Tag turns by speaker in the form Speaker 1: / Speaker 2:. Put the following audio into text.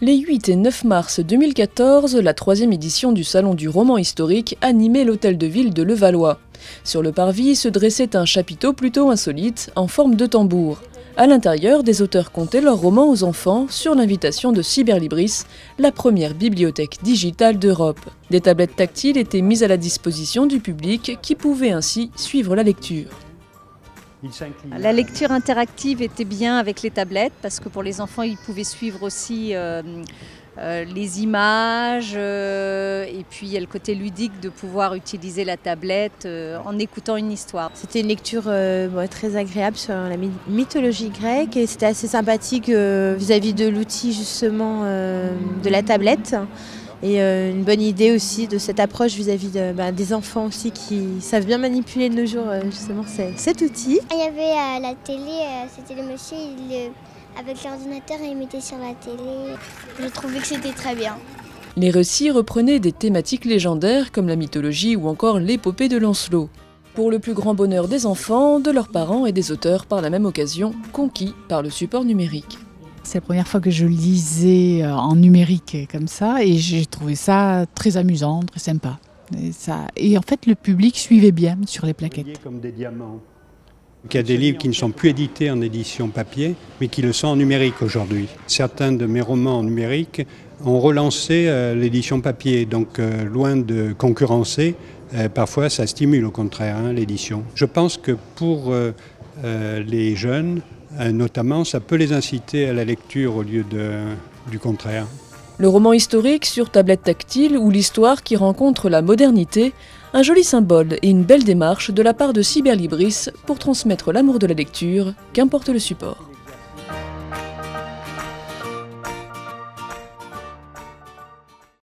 Speaker 1: Les 8 et 9 mars 2014, la 3e édition du Salon du roman historique animait l'hôtel de ville de Levallois. Sur le parvis se dressait un chapiteau plutôt insolite, en forme de tambour. À l'intérieur, des auteurs contaient leurs romans aux enfants sur l'invitation de Cyberlibris, la première bibliothèque digitale d'Europe. Des tablettes tactiles étaient mises à la disposition du public qui pouvait ainsi suivre la lecture.
Speaker 2: La lecture interactive était bien avec les tablettes parce que pour les enfants, ils pouvaient suivre aussi les images et puis il y a le côté ludique de pouvoir utiliser la tablette en écoutant une histoire.
Speaker 3: C'était une lecture très agréable sur la mythologie grecque et c'était assez sympathique vis-à-vis de l'outil justement de la tablette. Et une bonne idée aussi de cette approche vis-à-vis des enfants aussi qui savent bien manipuler de nos jours justement cet outil.
Speaker 4: Il y avait la télé, c'était le monsieur, avec l'ordinateur, il mettait sur la télé. Je trouvais que c'était très bien.
Speaker 1: Les récits reprenaient des thématiques légendaires comme la mythologie ou encore l'épopée de Lancelot. Pour le plus grand bonheur des enfants, de leurs parents et des auteurs par la même occasion, conquis par le support numérique.
Speaker 5: C'est la première fois que je lisais en numérique comme ça et j'ai trouvé ça très amusant, très sympa. Et en fait, le public suivait bien sur les plaquettes.
Speaker 6: Comme des diamants. Il y a des livres qui ne sont plus édités en édition papier, mais qui le sont en numérique aujourd'hui. Certains de mes romans en numérique ont relancé l'édition papier, donc loin de concurrencer, parfois ça stimule au contraire l'édition. Je pense que pour les jeunes, notamment, ça peut les inciter à la lecture au lieu du contraire.
Speaker 1: Le roman historique sur tablette tactile ou l'histoire qui rencontre la modernité, un joli symbole et une belle démarche de la part de Cyberlibris pour transmettre l'amour de la lecture, qu'importe le support.